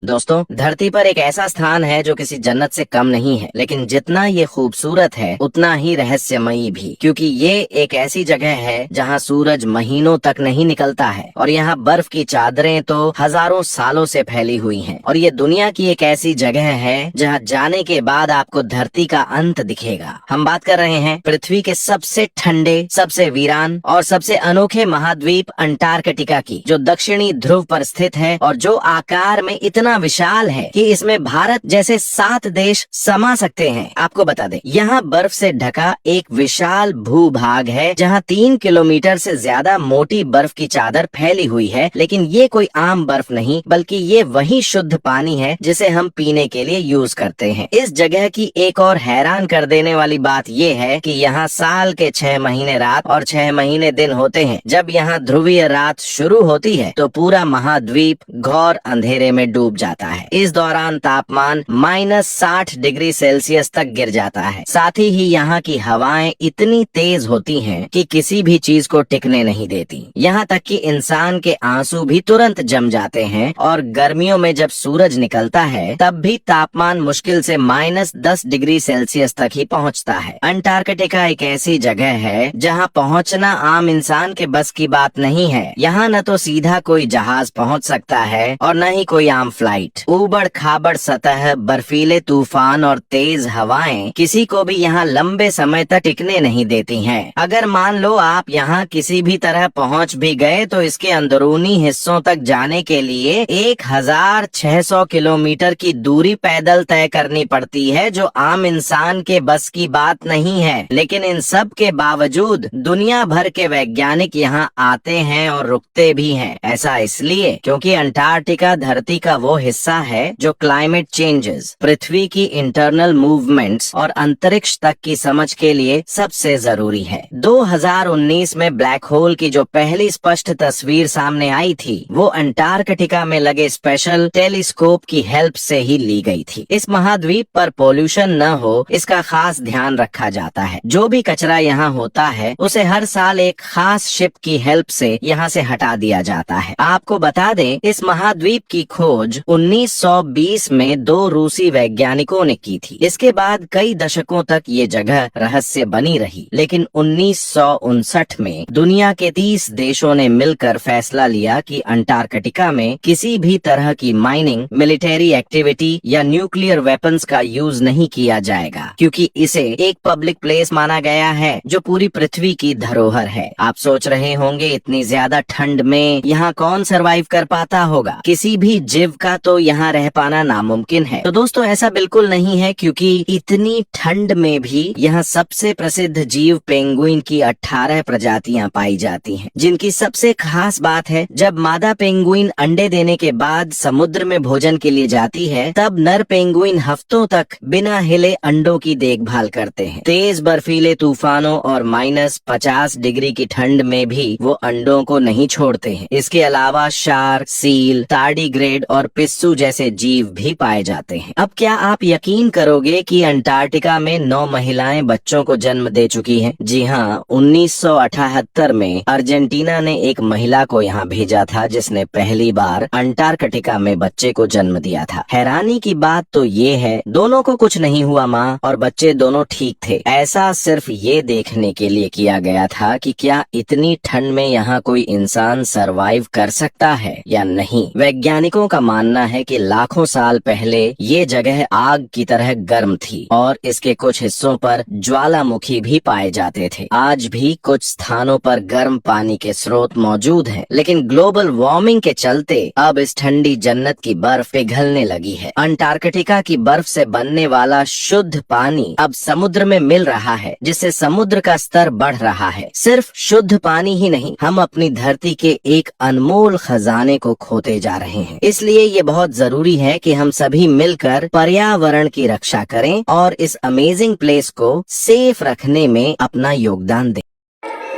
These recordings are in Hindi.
दोस्तों, धरती पर एक ऐसा स्थान है जो किसी जन्नत से कम नहीं है, लेकिन जितना ये खूबसूरत है उतना ही रहस्यमयी भी, क्योंकि ये एक ऐसी जगह है जहाँ सूरज महीनों तक नहीं निकलता है और यहाँ बर्फ की चादरें तो हजारों सालों से फैली हुई हैं। और ये दुनिया की एक ऐसी जगह है जहाँ जाने के बाद आपको धरती का अंत दिखेगा। हम बात कर रहे हैं पृथ्वी के सबसे ठंडे, सबसे वीरान और सबसे अनोखे महाद्वीप अंटार्कटिका की, जो दक्षिणी ध्रुव पर स्थित है और जो आकार में इतना विशाल है कि इसमें भारत जैसे 7 देश समा सकते हैं। आपको बता दें, यहाँ बर्फ से ढका एक विशाल भूभाग है जहाँ 3 किलोमीटर से ज्यादा मोटी बर्फ की चादर फैली हुई है। लेकिन ये कोई आम बर्फ नहीं, बल्कि ये वही शुद्ध पानी है जिसे हम पीने के लिए यूज करते हैं। इस जगह की एक और हैरान कर देने वाली बात ये है कि यहाँ साल के 6 महीने रात और 6 महीने दिन होते हैं। जब यहाँ ध्रुवीय रात शुरू होती है तो पूरा महाद्वीप घोर अंधेरे में डूब जाता है। इस दौरान तापमान -60 डिग्री सेल्सियस तक गिर जाता है। साथ ही यहाँ की हवाएं इतनी तेज होती हैं कि किसी भी चीज को टिकने नहीं देती। यहाँ तक कि इंसान के आंसू भी तुरंत जम जाते हैं और गर्मियों में जब सूरज निकलता है तब भी तापमान मुश्किल से -10 डिग्री सेल्सियस तक ही पहुँचता है। अंटार्कटिका एक ऐसी जगह है जहाँ पहुँचना आम इंसान के बस की बात नहीं है। यहाँ न तो सीधा कोई जहाज पहुँच सकता है और न ही कोई आम फ्लाइट। ऊबड़ खाबड़ सतह, बर्फीले तूफान और तेज हवाएं किसी को भी यहाँ लंबे समय तक टिकने नहीं देती हैं। अगर मान लो आप यहाँ किसी भी तरह पहुँच भी गए तो इसके अंदरूनी हिस्सों तक जाने के लिए 1600 किलोमीटर की दूरी पैदल तय करनी पड़ती है, जो आम इंसान के बस की बात नहीं है। लेकिन इन सब के बावजूद दुनिया भर के वैज्ञानिक यहाँ आते हैं और रुकते भी हैं। ऐसा इसलिए क्योंकि अंटार्कटिका धरती का वो हिस्सा है जो क्लाइमेट चेंजेस, पृथ्वी की इंटरनल मूवमेंट्स और अंतरिक्ष तक की समझ के लिए सबसे जरूरी है। 2019 में ब्लैक होल की जो पहली स्पष्ट तस्वीर सामने आई थी वो अंटार्कटिका में लगे स्पेशल टेलीस्कोप की हेल्प से ही ली गई थी। इस महाद्वीप पर पोल्यूशन न हो इसका खास ध्यान रखा जाता है। जो भी कचरा यहाँ होता है उसे हर साल एक खास शिप की हेल्प से यहाँ से हटा दिया जाता है। आपको बता दें, इस महाद्वीप की खोज 1920 में 2 रूसी वैज्ञानिकों ने की थी। इसके बाद कई दशकों तक ये जगह रहस्य बनी रही, लेकिन 1959 में दुनिया के 30 देशों ने मिलकर फैसला लिया कि अंटार्कटिका में किसी भी तरह की माइनिंग, मिलिट्री एक्टिविटी या न्यूक्लियर वेपन्स का यूज नहीं किया जाएगा, क्योंकि इसे एक पब्लिक प्लेस माना गया है जो पूरी पृथ्वी की धरोहर है। आप सोच रहे होंगे, इतनी ज्यादा ठंड में यहाँ कौन सरवाइव कर पाता होगा? किसी भी जीव का तो यहाँ रह पाना नामुमकिन है। तो दोस्तों, ऐसा बिल्कुल नहीं है, क्योंकि इतनी ठंड में भी यहाँ सबसे प्रसिद्ध जीव पेंगुइन की 18 प्रजातियां पाई जाती हैं, जिनकी सबसे खास बात है, जब मादा पेंगुइन अंडे देने के बाद समुद्र में भोजन के लिए जाती है तब नर पेंगुइन हफ्तों तक बिना हिले अंडों की देखभाल करते हैं। तेज बर्फीले तूफानों और -50 डिग्री की ठंड में भी वो अंडों को नहीं छोड़ते हैं। इसके अलावा शार्क, सील, तार्डिग्रेड और पिस्सू जैसे जीव भी पाए जाते हैं। अब क्या आप यकीन करोगे कि अंटार्कटिका में 9 महिलाएं बच्चों को जन्म दे चुकी हैं? जी हाँ, 1978 में अर्जेंटीना ने एक महिला को यहाँ भेजा था जिसने पहली बार अंटार्कटिका में बच्चे को जन्म दिया था। हैरानी की बात तो ये है, दोनों को कुछ नहीं हुआ, माँ और बच्चे दोनों ठीक थे। ऐसा सिर्फ ये देखने के लिए किया गया था कि क्या इतनी ठंड में यहाँ कोई इंसान सरवाइव कर सकता है या नहीं। वैज्ञानिकों का मानना है कि लाखों साल पहले ये जगह आग की तरह गर्म थी और इसके कुछ हिस्सों पर ज्वालामुखी भी पाए जाते थे। आज भी कुछ स्थानों पर गर्म पानी के स्रोत मौजूद हैं, लेकिन ग्लोबल वार्मिंग के चलते अब इस ठंडी जन्नत की बर्फ पिघलने लगी है। अंटार्कटिका की बर्फ से बनने वाला शुद्ध पानी अब समुद्र में मिल रहा है, जिससे समुद्र का स्तर बढ़ रहा है। सिर्फ शुद्ध पानी ही नहीं, हम अपनी धरती के एक अनमोल खजाने को खोते जा रहे हैं। इसलिए ये बहुत जरूरी है कि हम सभी मिलकर पर्यावरण की रक्षा करें और इस अमेजिंग प्लेस को सेफ रखने में अपना योगदान दें।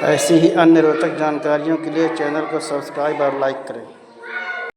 ऐसी ही अन्य रोचक जानकारियों के लिए चैनल को सब्सक्राइब और लाइक करें।